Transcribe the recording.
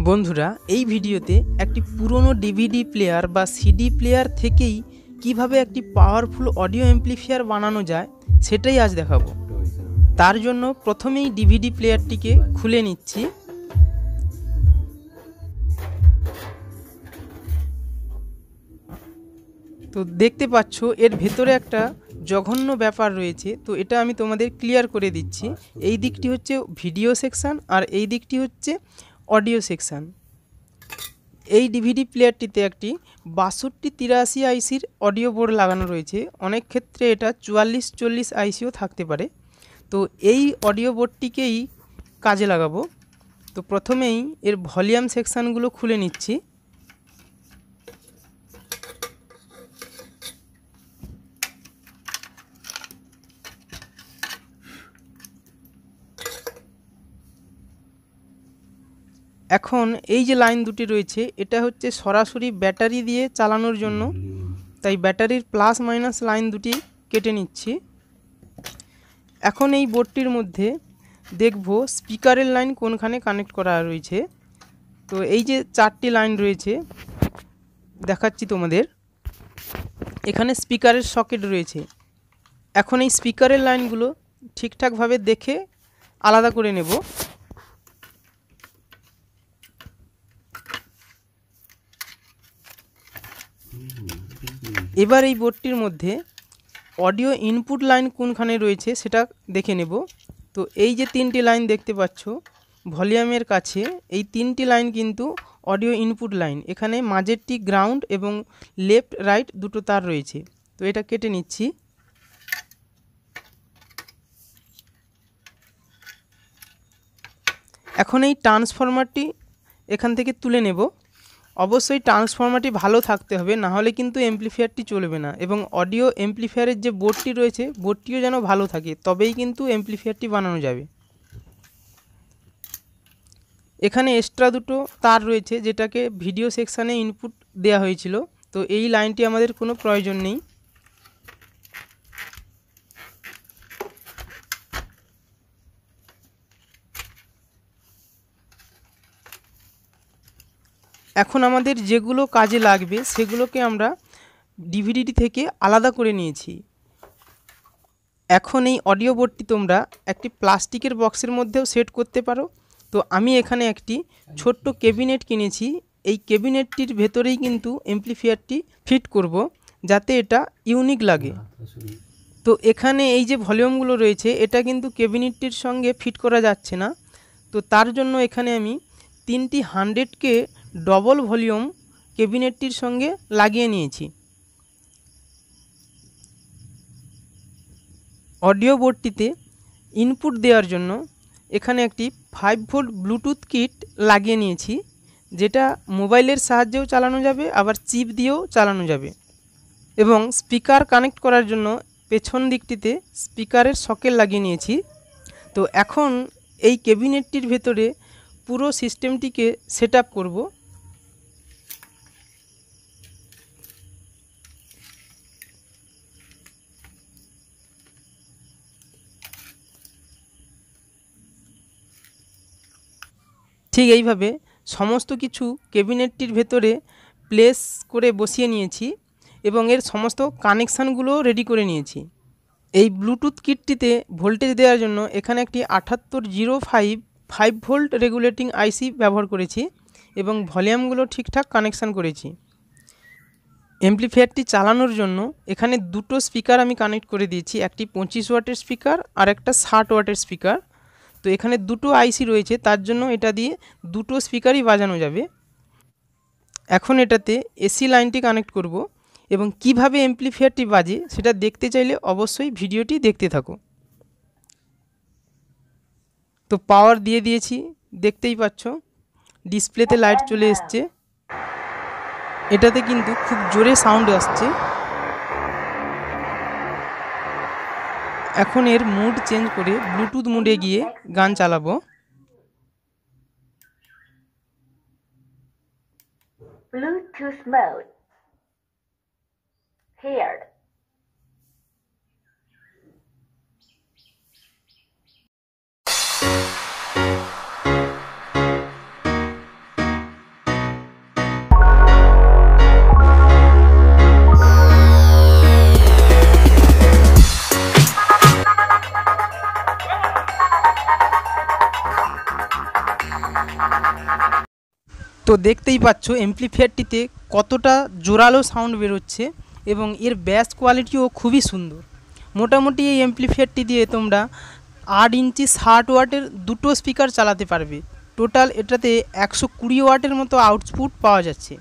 বন্ধুরা, এই ভিডিওতে একটি পুরনো ডিভিডি প্লেয়ার বা সিডি প্লেয়ার থেকেই কিভাবে একটি পাওয়ারফুল অডিও অ্যাম্প্লিফায়ার বানানো যায় সেটাই আজ দেখাবো। তার জন্য প্রথমেই ডিভিডি প্লেয়ারটিকে খুলে নিচ্ছি। তো দেখতে পাচ্ছ এর ভেতরে একটা জঘন্য ব্যাপার রয়েছে, তো এটা আমি তোমাদের ক্লিয়ার করে দিচ্ছি। এই দিকটি হচ্ছে ভিডিও সেকশন আর এই দিকটি হচ্ছে অডিও সেকশন। এই ডিভিডি প্লেয়ারটিতে একটি 6283 আইসির অডিও বোর্ড লাগানো রয়েছে। অনেক ক্ষেত্রে এটা 4440 আইসিও থাকতে পারে। তো এই অডিও বোর্ডটিকেই কাজে লাগাবো। তো প্রথমেই এর ভলিউম সেকশানগুলো খুলে নিচ্ছি। এখন এই যে লাইন দুটি রয়েছে এটা হচ্ছে সরাসরি ব্যাটারি দিয়ে চালানোর জন্য, তাই ব্যাটারির প্লাস মাইনাস লাইন দুটি কেটে নিচ্ছি। এখন এই বোর্ডটির মধ্যে দেখব স্পিকারের লাইন কোনখানে কানেক্ট করা রয়েছে। তো এই যে চারটি লাইন রয়েছে দেখাচ্ছি তোমাদের, এখানে স্পিকারের সকেট রয়েছে। এখন এই স্পিকারের লাইনগুলো ঠিকঠাকভাবে দেখে আলাদা করে নেব। এবার এই বোর্ডটির মধ্যে অডিও ইনপুট লাইন কোনখানে রয়েছে সেটা দেখে নেব। তো এই যে তিনটি লাইন দেখতে পাচ্ছ ভলিউমের কাছে, এই তিনটি লাইন কিন্তু অডিও ইনপুট লাইন। এখানে মাঝেরটি গ্রাউন্ড এবং লেফট রাইট দুটো তার রয়েছে। তো এটা কেটে নিচ্ছি। এখন এই ট্রান্সফরমারটি এখান থেকে তুলে নেব। অবশ্যই ট্রান্সফরমারটি ভালো থাকতে হবে, না হলে কিন্তু অ্যাম্প্লিফায়ারটি চলবে না। এবং অডিও অ্যাম্প্লিফায়ারের যে বোর্ডটি রয়েছে বোর্ডটিও যেন ভালো থাকে, তবেই কিন্তু অ্যাম্প্লিফায়ারটি বানানো যাবে। এখানে এক্সট্রা দুটো তার রয়েছে যেটাকে ভিডিও সেকশানে ইনপুট দেওয়া হয়েছিল, তো এই লাইনটি আমাদের কোনো প্রয়োজন নেই। এখন আমাদের যেগুলো কাজে লাগবে সেগুলোকে আমরা ডিভিডিটি থেকে আলাদা করে নিয়েছি। এখন এই অডিও বোর্ডটি তোমরা একটি প্লাস্টিকের বক্সের মধ্যেও সেট করতে পারো। তো আমি এখানে একটি ছোট্ট ক্যাবিনেট কিনেছি। এই ক্যাবিনেটটির ভেতরেই কিন্তু অ্যাম্প্লিফায়ারটি ফিট করব যাতে এটা ইউনিক লাগে। তো এখানে এই যে ভলিউমগুলো রয়েছে এটা কিন্তু ক্যাবিনেটটির সঙ্গে ফিট করা যাচ্ছে না। তো তার জন্য এখানে আমি 3টি 100K ডবল ভলিউম ক্যাবিনেটটির সঙ্গে লাগিয়ে নিয়েছি। অডিও বোর্ডটিতে ইনপুট দেওয়ার জন্য এখানে একটি 5 ভোল্ট ব্লুটুথ কিট লাগিয়ে নিয়েছি, যেটা মোবাইলের সাহায্যেও চালানো যাবে আবার চিপ দিয়েও চালানো যাবে। এবং স্পিকার কানেক্ট করার জন্য পেছন দিকটিতে স্পিকারের সকেট লাগিয়ে নিয়েছি। তো এখন এই ক্যাবিনেটটির ভেতরে পুরো সিস্টেমটিকে সেট আপ করব। ঠিক এইভাবে সমস্ত কিছু ক্যাবিনেটটির ভেতরে প্লেস করে বসিয়ে নিয়েছি এবং এর সমস্ত কানেকশানগুলোও রেডি করে নিয়েছি। এই ব্লুটুথ কিটটিতে ভোল্টেজ দেওয়ার জন্য এখানে একটি 7805 5 ভোল্ট রেগুলেটিং আইসি ব্যবহার করেছি এবং ভলিউমগুলো ঠিকঠাক কানেকশান করেছি। অ্যাম্প্লিফায়ারটি চালানোর জন্য এখানে দুটো স্পিকার আমি কানেক্ট করে দিয়েছি, একটি 25 ওয়াটের স্পিকার আর একটা 60 ওয়াটের স্পিকার। তো এখানে দুটো আইসি রয়েছে, তার জন্য এটা দিয়ে দুটো স্পিকারই বাজানো যাবে। এখন এটাতে এসি লাইনটি কানেক্ট করব এবং কিভাবে অ্যাম্প্লিফায়ারটি বাজে সেটা দেখতে চাইলে অবশ্যই ভিডিওটি দেখতে থাকো। তো পাওয়ার দিয়ে দিয়েছি, দেখতেই পাচ্ছ ডিসপ্লেতে লাইট চলে এসছে। এটাতে কিন্তু খুব জোরে সাউন্ড আসছে। এখন এর মুড চেঞ্জ করে ব্লুটুথ মুডে গিয়ে গান চালাবো। Bluetooth mode paired. তো দেখতেই পাচ্ছ অ্যাম্প্লিফায়ারটিতে কতটা জোরালো সাউন্ড বেরোচ্ছে এবং এর ব্যাস কোয়ালিটিও খুবই সুন্দর। মোটামুটি এই অ্যাম্প্লিফায়ারটি দিয়ে তোমরা 8 ইঞ্চি 60 ওয়াটের দুটো স্পিকার চালাতে পারবে। টোটাল এটাতে 120 ওয়াটের মতো আউটপুট পাওয়া যাচ্ছে।